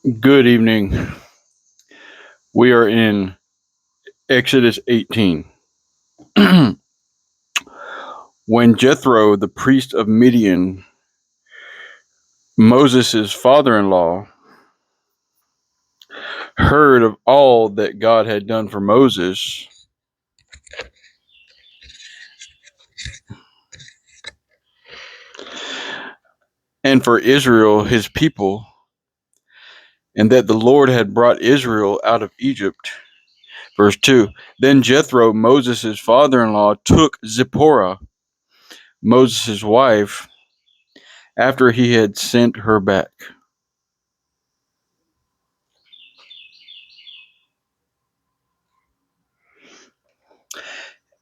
Good evening. We are in Exodus 18. When Jethro, the priest of Midian, Moses' father-in-law, heard of all that God had done for Moses and for Israel, his people, and that the Lord had brought Israel out of Egypt. Verse 2. Then Jethro, Moses' father-in-law, took Zipporah, Moses' wife, after he had sent her back.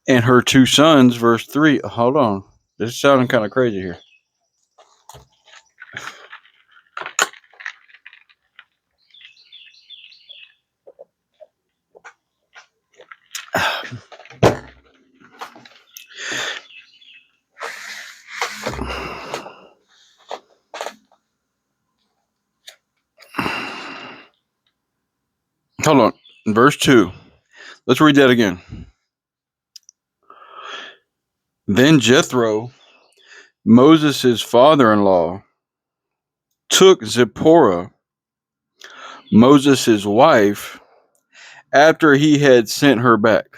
And her two sons, verse 3. Hold on. This is sounding kind of crazy here. Hold on. Verse 2. Let's read that again. Then Jethro, Moses' father-in-law, took Zipporah, Moses' wife, after he had sent her back.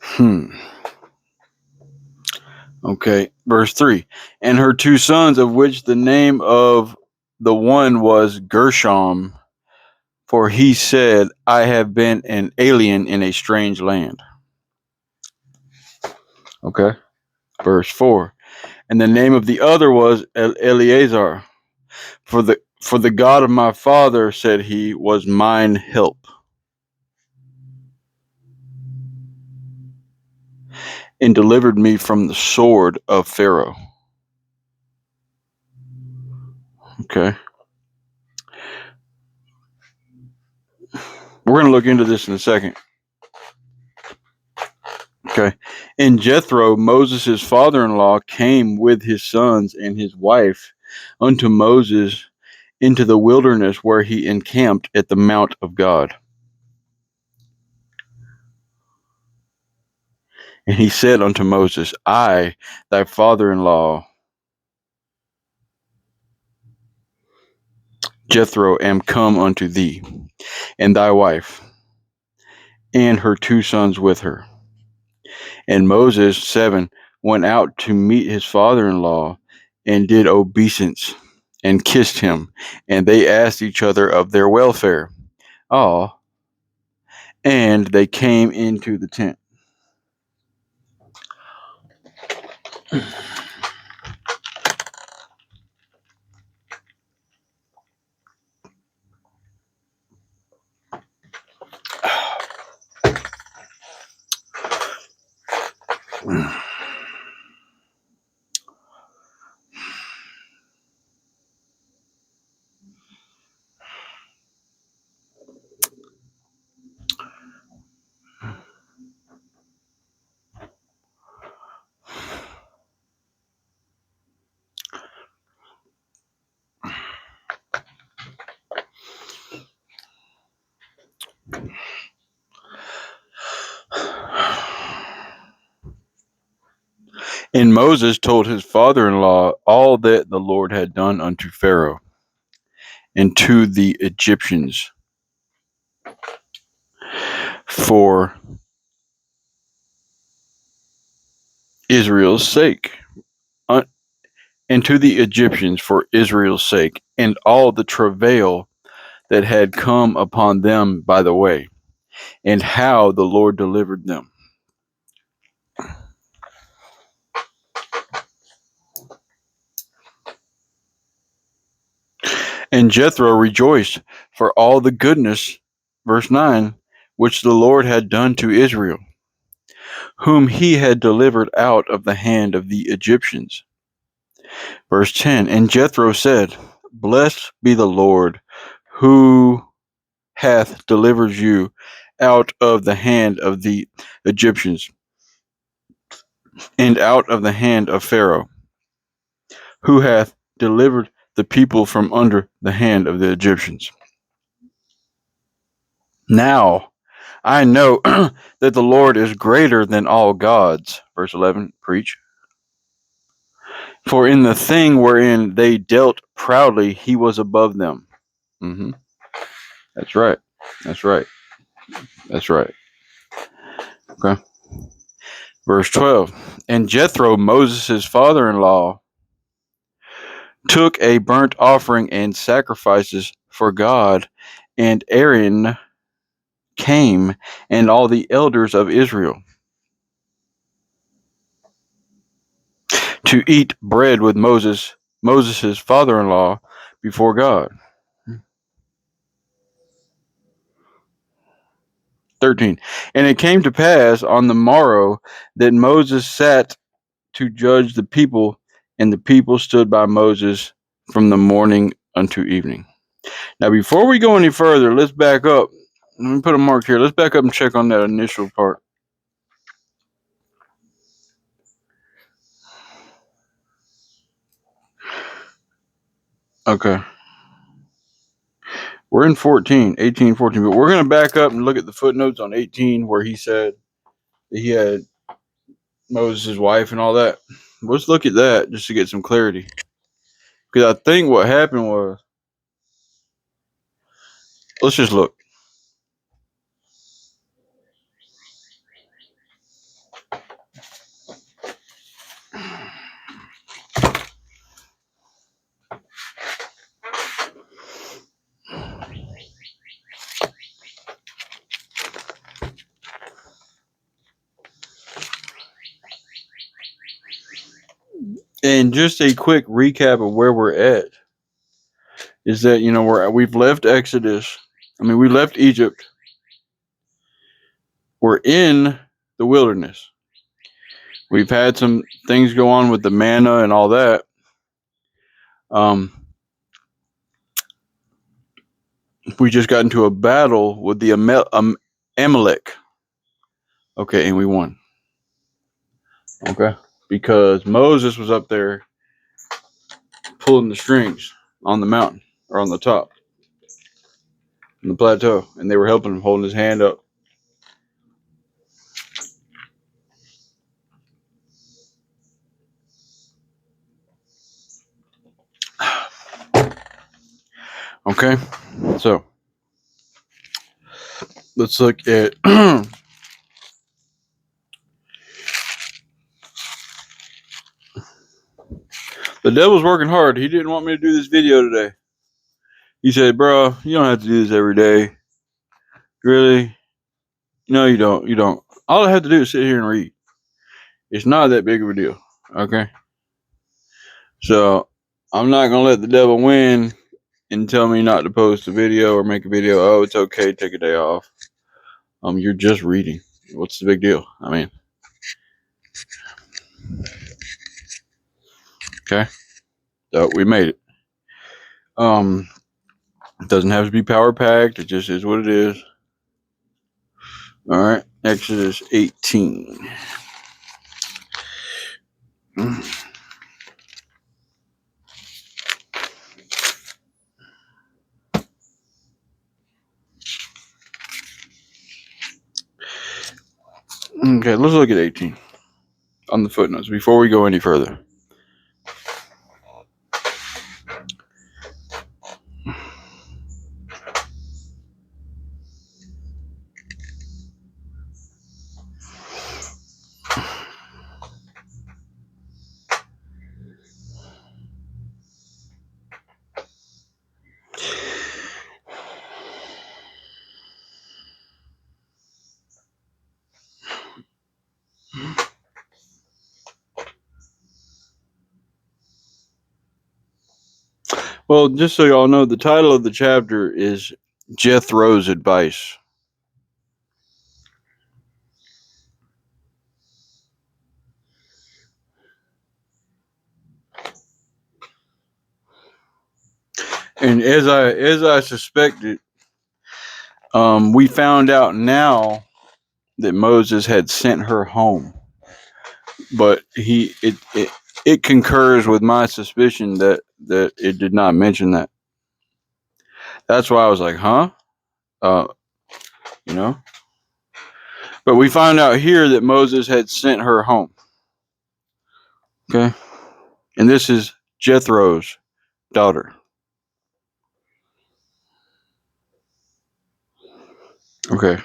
Hmm. Okay. Verse 3. And her two sons, of which the name of the one was Gershom, for he said, I have been an alien in a strange land. Okay. Verse 4. And the name of the other was Eleazar, for the God of my father, said he, was mine help, and delivered me from the sword of Pharaoh. Okay. We're going to look into this in a second. Okay. And Jethro, Moses' father-in-law, came with his sons and his wife unto Moses into the wilderness, where he encamped at the mount of God. And he said unto Moses, I, thy father-in-law, Jethro, am come unto thee, and thy wife, and her two sons with her. And Moses, 7, went out to meet his father-in-law, and did obeisance, and kissed him, and they asked each other of their welfare. And they came into the tent. And Moses told his father-in-law all that the Lord had done unto Pharaoh and to the Egyptians for Israel's sake, and to the Egyptians for Israel's sake, and all the travail that had come upon them by the way, and how the Lord delivered them. And Jethro rejoiced for all the goodness, verse 9, which the Lord had done to Israel, whom he had delivered out of the hand of the Egyptians. Verse 10, and Jethro said, Blessed be the Lord, who hath delivered you out of the hand of the Egyptians, and out of the hand of Pharaoh, who hath delivered the people from under the hand of the Egyptians. Now I know that the Lord is greater than all gods. Verse 11, preach. For in the thing wherein they dealt proudly, he was above them. Mm-hmm. That's right. That's right. That's right. Okay. Verse 12. And Jethro, Moses' father-in-law, took a burnt offering and sacrifices for God, and Aaron came, and all the elders of Israel, to eat bread with Moses' father-in-law, before God. 13. And it came to pass on the morrow that Moses sat to judge the people, and the people stood by Moses from the morning unto evening. Now, before we go any further, let's back up. Let me put a mark here. Let's back up and check on that initial part. Okay. We're in 18, 14, but we're going to back up and look at the footnotes on 18 where he said that he had Moses' wife and all that. Let's look at that just to get some clarity. Because I think what happened was, let's just look. And just a quick recap of where we're at is that, we've left Exodus. We left Egypt. We're in the wilderness. We've had some things go on with the manna and all that. We just got into a battle with the Amalek. Okay, and we won. Okay, because Moses was up there pulling the strings on the mountain or on the top, on the plateau, and they were helping him, holding his hand up. Okay, so let's look at the devil's working hard. He didn't want me to do this video today. He said, bro, you don't have to do this every day. Really? No, you don't. You don't. All I have to do is sit here and read. It's not that big of a deal. Okay? So, I'm not going to let the devil win and tell me not to post a video or make a video. Oh, it's okay. Take a day off. You're just reading. What's the big deal? Okay. So, we made it. It doesn't have to be power packed. It just is what it is. All right. Exodus 18. Okay, let's look at 18 on the footnotes before we go any further. Well, just so y'all know, the title of the chapter is Jethro's Advice. And as I suspected, we found out now that Moses had sent her home. but it concurs with my suspicion that it did not mention that. That's why I was like, huh? Uh, you know. But we find out here that Moses had sent her home. Okay, and this is Jethro's daughter. Okay.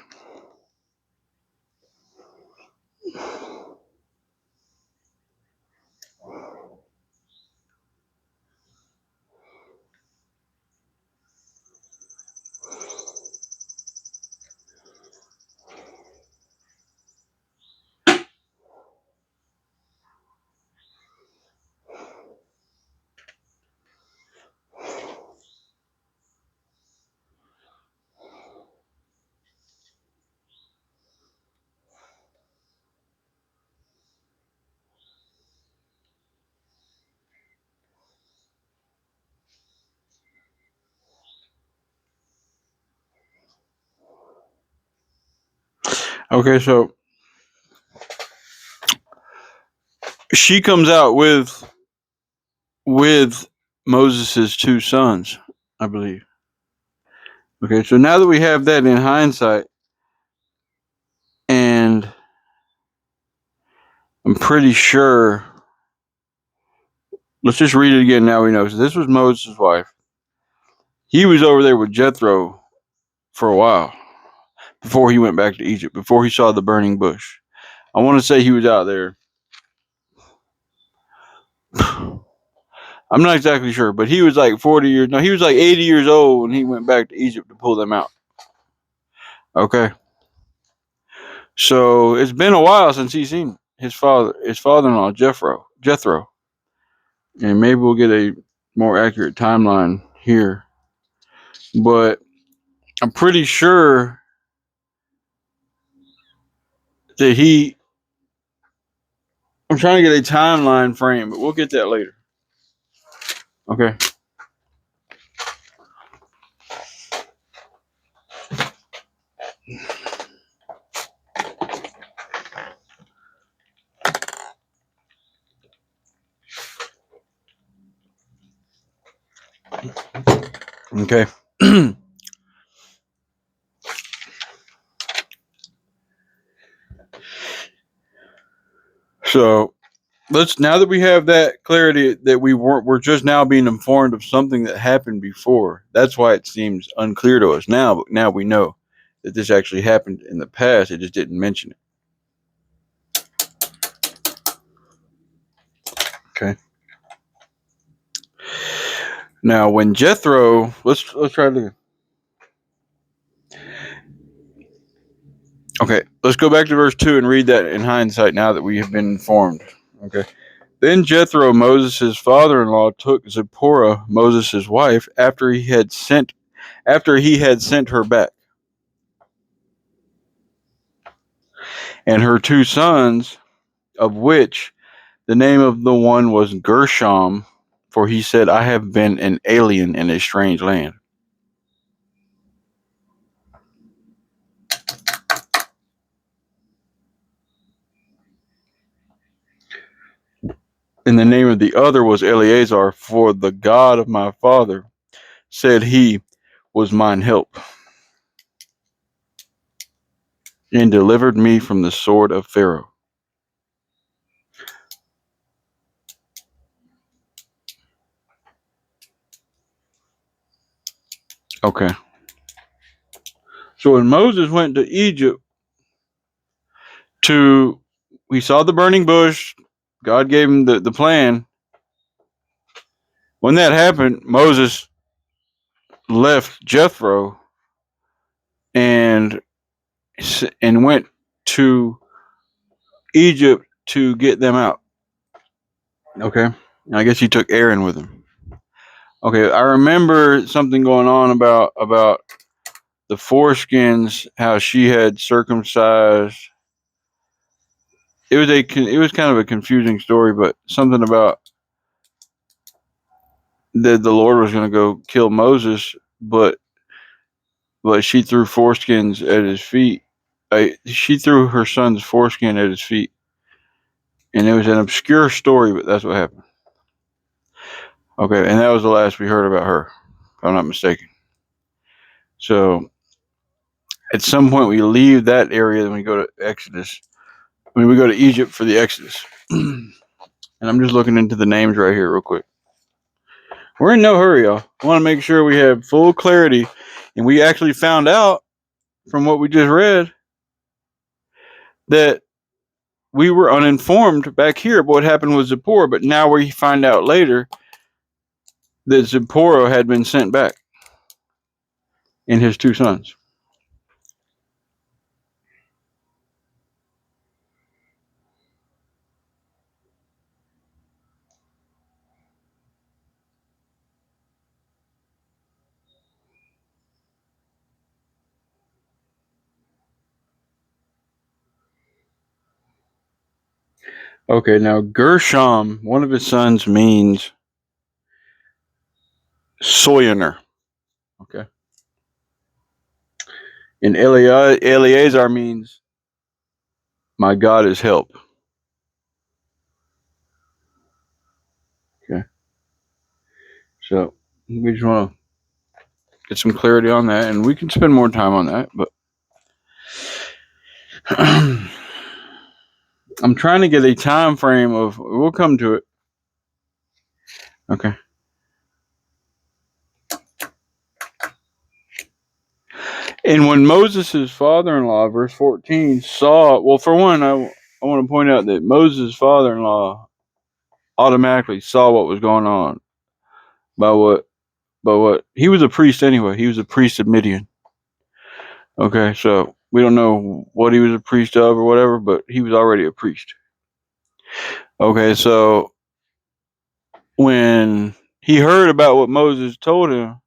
Okay, so she comes out with Moses's two sons, I believe. Okay, so now that we have that in hindsight, and I'm pretty sure. Let's just read it again. Now we know. So this was Moses' wife. He was over there with Jethro for a while before he went back to Egypt. Before he saw the burning bush. I want to say he was out there. I'm not exactly sure, but he was like 40 years. No, he was like 80 years old when he went back to Egypt to pull them out. Okay. So it's been a while since he's seen his father-in-law, Jethro. And maybe we'll get a more accurate timeline here. But I'm pretty sure that I'm trying to get a timeline frame, but we'll get that later. Okay. Okay. So now that we have that clarity that we're just now being informed of something that happened before. That's why it seems unclear to us now, but now we know that this actually happened in the past. It just didn't mention it. Okay. Now when Jethro, let's try to. Okay, let's go back to verse 2 and read that in hindsight now that we have been informed. Okay. Then Jethro, Moses' father-in-law, took Zipporah, Moses' wife, after he had sent her back, and her two sons, of which the name of the one was Gershom, for he said, I have been an alien in a strange land. And the name of the other was Eleazar, for the God of my father, said he, was mine help, and delivered me from the sword of Pharaoh. Okay. So when Moses went to Egypt we saw the burning bush, God gave him the plan. When that happened, Moses left Jethro and went to Egypt to get them out. Okay. I guess he took Aaron with him. Okay, I remember something going on about the foreskins, how she had circumcised. It was kind of a confusing story, but something about that the Lord was going to go kill Moses, but she threw foreskins at his feet. She threw her son's foreskin at his feet, And it was an obscure story, but that's what happened. Okay, and that was the last we heard about her, if I'm not mistaken. So at some point we leave that area, then we go to Exodus. I mean, we go to Egypt for the Exodus. And I'm just looking into the names right here real quick. We're in no hurry, y'all. I want to make sure we have full clarity. And we actually found out from what we just read that we were uninformed back here of what happened with Zipporah, but now we find out later that Zipporah had been sent back and his 2 sons. Okay, now Gershom, one of his sons, means sojourner. Okay. And Eleazar means my God is help. Okay. So we just want to get some clarity on that, and we can spend more time on that, but I'm trying to get a time frame of, we'll come to it. Okay. And when Moses' father-in-law, verse 14, saw, well, for one, I want to point out that Moses' father-in-law automatically saw what was going on by what he was a priest anyway. He was a priest of Midian. Okay, so we don't know what he was a priest of or whatever, but he was already a priest. Okay, so when he heard about what Moses told him,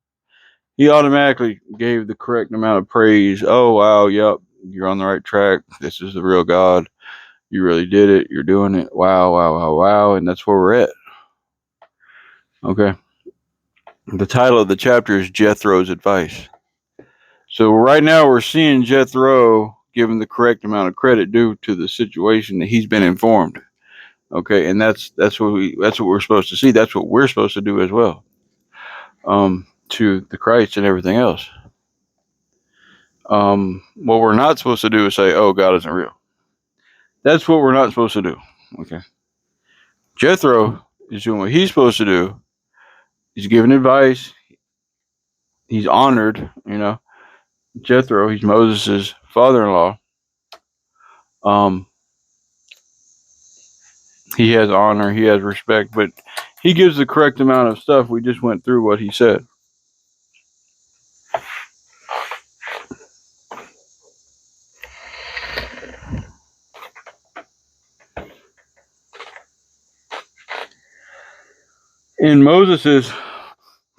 he automatically gave the correct amount of praise. Oh, wow, yep, you're on the right track. This is the real God. You really did it. You're doing it. Wow, wow, wow, wow. And that's where we're at. Okay. The title of the chapter is Jethro's Advice. So right now we're seeing Jethro given the correct amount of credit due to the situation that he's been informed. Okay, and that's what we're supposed to see. That's what we're supposed to do as well. To the Christ and everything else. What we're not supposed to do is say, "Oh, God isn't real." That's what we're not supposed to do. Okay. Jethro is doing what he's supposed to do. He's giving advice. He's honored. Jethro. He's Moses' father-in-law. He has honor. He has respect, but he gives the correct amount of stuff. We just went through what he said. And Moses'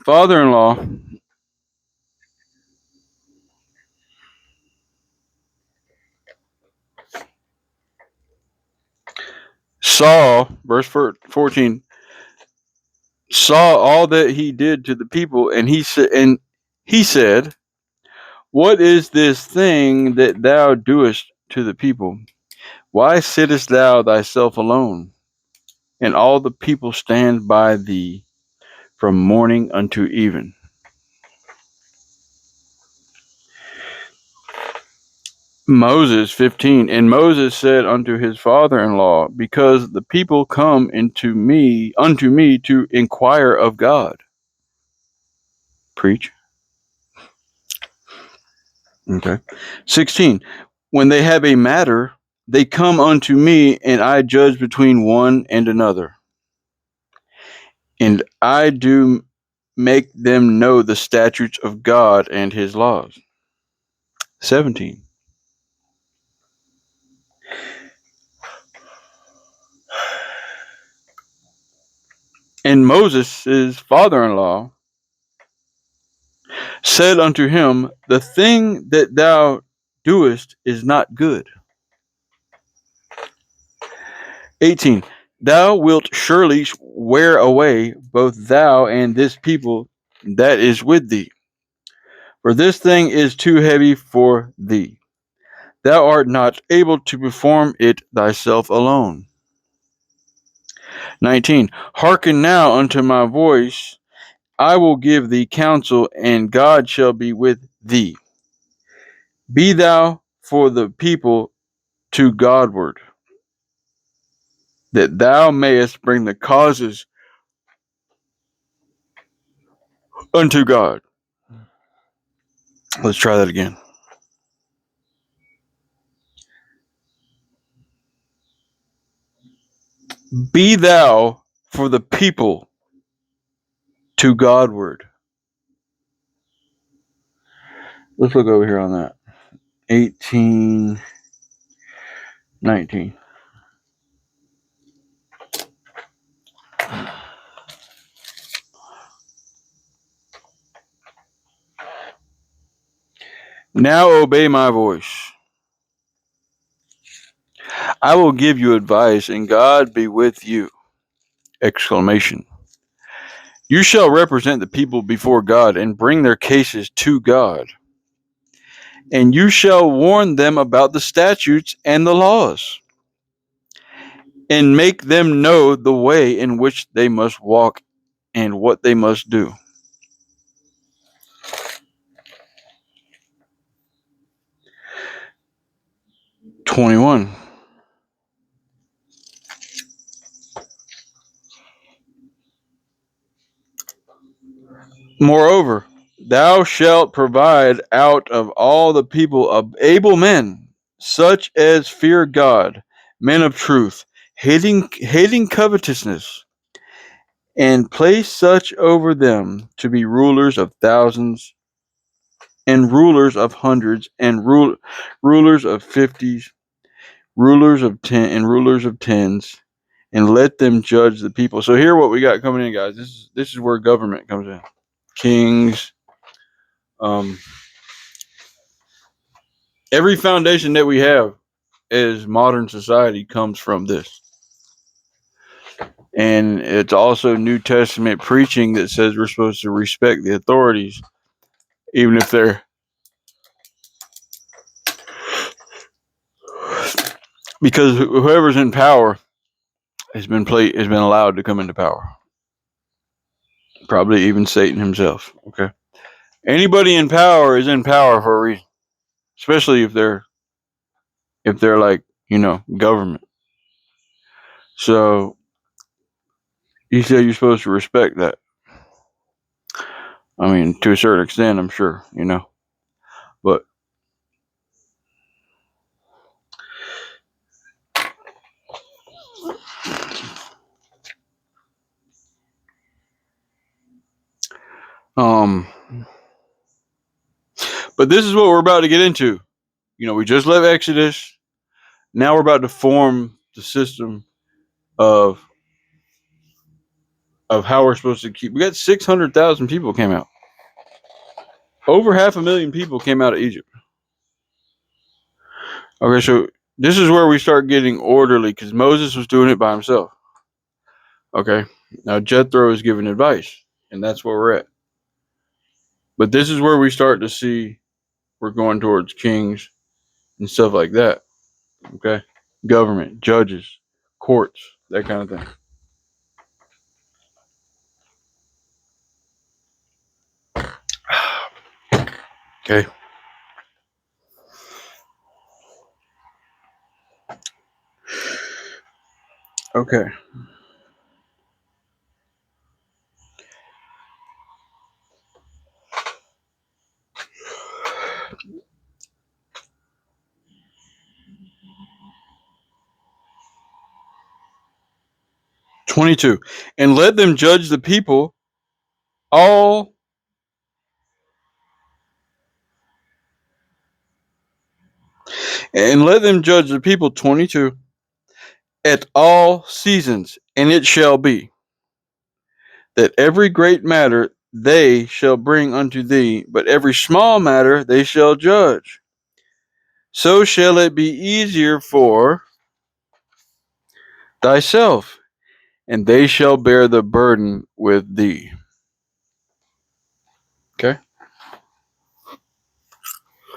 father-in-law saw, verse 14, saw all that he did to the people, and he said, "What is this thing that thou doest to the people? Why sittest thou thyself alone, and all the people stand by thee from morning unto even?" Moses 15, and Moses said unto his father-in-law, because the people come unto me to inquire of God. Preach. Okay. 16, when they have a matter, they come unto me, and I judge between one and another. And I do make them know the statutes of God and his laws. 17. And Moses' father-in-law said unto him, the thing that thou doest is not good. 18. Thou wilt surely wear away both thou and this people that is with thee. For this thing is too heavy for thee. Thou art not able to perform it thyself alone. 19. Hearken now unto my voice. I will give thee counsel, and God shall be with thee. Be thou for the people to Godward, that thou mayest bring the causes unto God. Let's try that again. Be thou for the people to Godward. Let's look over here on that. 18, 19. Now obey my voice. I will give you advice, and God be with you. Exclamation. You shall represent the people before God and bring their cases to God. And you shall warn them about the statutes and the laws, and make them know the way in which they must walk and what they must do. 21. Moreover, thou shalt provide out of all the people of able men, such as fear God, men of truth, hating covetousness, and place such over them to be rulers of thousands, and rulers of hundreds, and rulers of fifties, rulers of ten, and rulers of tens, and let them judge the people. So here, what we got coming in, guys. This is where government comes in. Kings. Every foundation that we have as modern society comes from this. And it's also New Testament preaching that says we're supposed to respect the authorities, even if they're, because whoever's in power has been allowed to come into power. Probably even Satan himself. Okay. Anybody in power is in power for a reason, especially if they're like, government. So you say you're supposed to respect that. I mean, to a certain extent, I'm sure, but but this is what we're about to get into. We just left Exodus. Now we're about to form the system of how we're supposed to keep. We got 600,000 people came out. Over 500,000 people came out of Egypt. Okay, so this is where we start getting orderly, because Moses was doing it by himself. Okay, now Jethro is giving advice, and that's where we're at. But this is where we start to see we're going towards kings and stuff like that. Okay, government, judges, courts, that kind of thing. Okay. Okay. "22. And let them judge the people all and let them judge the people 22 at all seasons, and it shall be that every great matter they shall bring unto thee, but every small matter they shall judge. So shall it be easier for thyself, and they shall bear the burden with thee." Okay?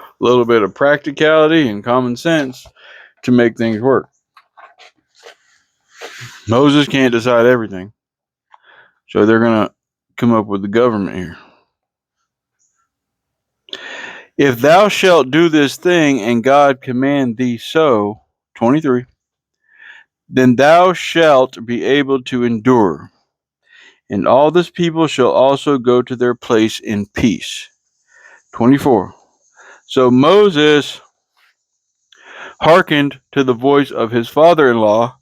A little bit of practicality and common sense to make things work. Moses can't decide everything. So they're going to come up with the government here. If thou shalt do this thing, and God command thee so, 23, then thou shalt be able to endure. And all this people shall also go to their place in peace. 24. So Moses hearkened to the voice of his father-in-law,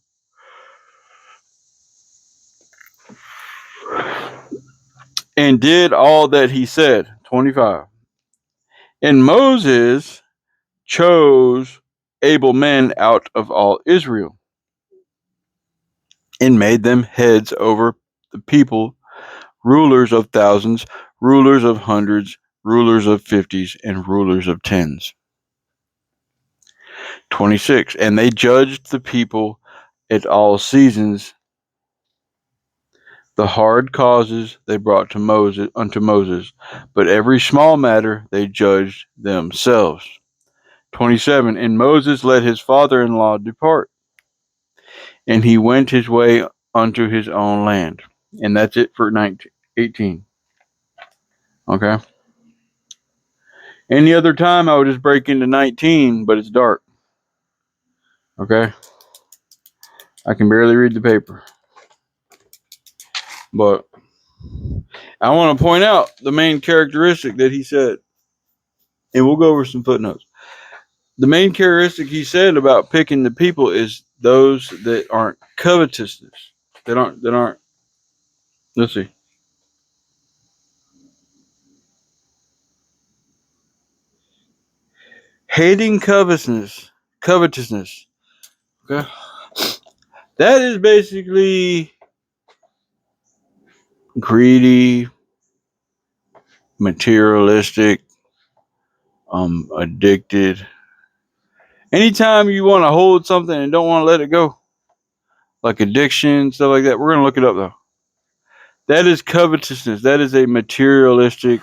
and did all that he said. 25. And Moses chose able men out of all Israel, and made them heads over the people, rulers of thousands, rulers of hundreds, rulers of fifties, and rulers of tens. 26. And they judged the people at all seasons. The hard causes they brought unto Moses, but every small matter they judged themselves. 27. And Moses let his father-in-law depart, and he went his way unto his own land. And that's it for 18. Okay. Any other time I would just break into 19, but it's dark. Okay. I can barely read the paper. But I want to point out the main characteristic that he said, and we'll go over some footnotes. The main characteristic he said about picking the people is those that aren't covetousness. That aren't. Let's see. Hating covetousness. Okay. That is basically greedy, materialistic, addicted. Anytime you want to hold something and don't want to let it go, like addiction, stuff like that, we're going to look it up though. That is covetousness. That is a materialistic,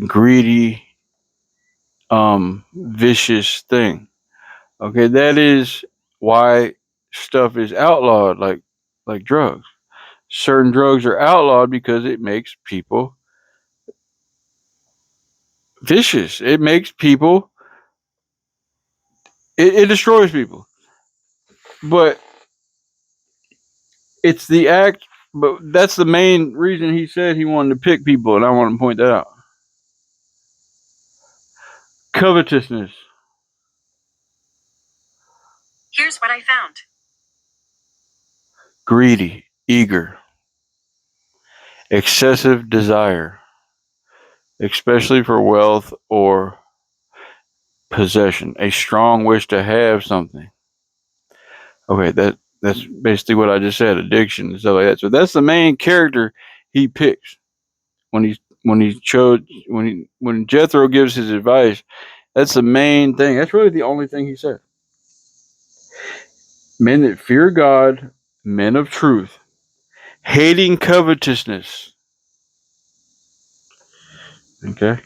greedy, vicious thing. Okay, that is why stuff is outlawed, like drugs. Certain drugs are outlawed because it makes people vicious. It makes people. It destroys people. But it's the act. But that's the main reason he said he wanted to pick people, and I want to point that out. Covetousness. Here's what I found. Greedy, eager, excessive desire, especially for wealth or possession, a strong wish to have something. Okay, that's basically what I just said, addiction and stuff like that. So that's the main character he picks when Jethro gives his advice. That's the main thing. That's really the only thing he said. Men that fear God, men of truth, hating covetousness. Okay.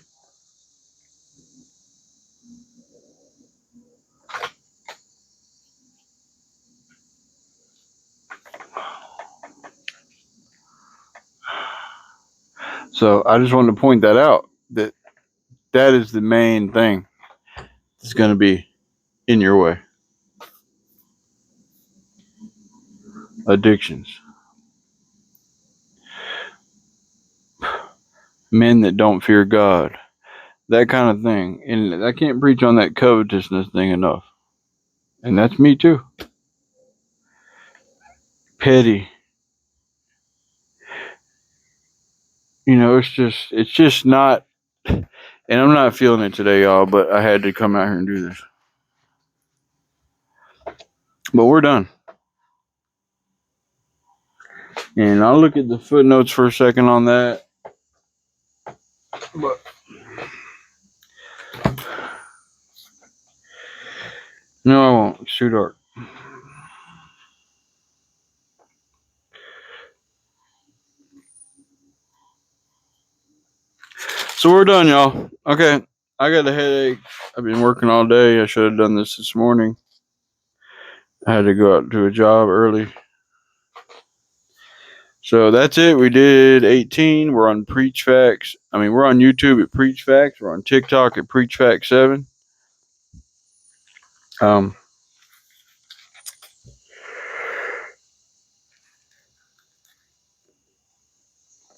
So I just wanted to point that out, that is the main thing that's going to be in your way. Addictions. Men that don't fear God. That kind of thing. And I can't preach on that covetousness thing enough. And that's me too. Petty. It's just not, and I'm not feeling it today, y'all, but I had to come out here and do this. But we're done. And I'll look at the footnotes for a second on that. But no, I won't. It's too dark. So we're done, y'all. Okay. I got a headache. I've been working all day. I should have done this morning. I had to go out to a job early. So that's it. We did 18. We're on Preach Facts. We're on YouTube at Preach Facts. We're on TikTok at Preach Facts 7.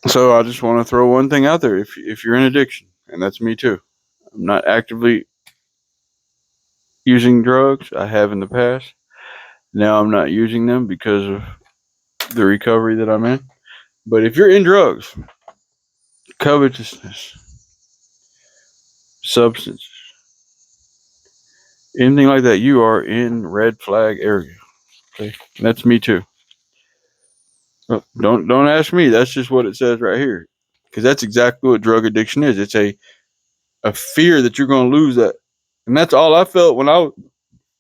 So I just want to throw one thing out there. If you're in addiction, and that's me too. I'm not actively using drugs. I have in the past. Now I'm not using them because of the recovery that I'm in. But if you're in drugs, covetousness, substance, anything like that, you are in red flag area. Okay, and that's me too. Don't ask me. That's just what it says right here, because that's exactly what drug addiction is. It's a fear that you're going to lose that, and that's all I felt when I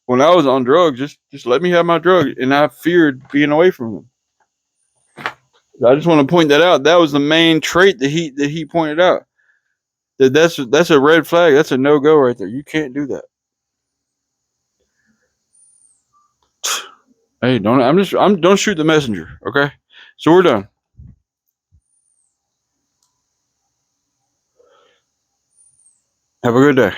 was on drugs. Just let me have my drug, and I feared being away from them. I just want to point that out. That was the main trait that he pointed out. That's a red flag. That's a no go right there. You can't do that. Hey, don't shoot the messenger, okay? So we're done. Have a good day.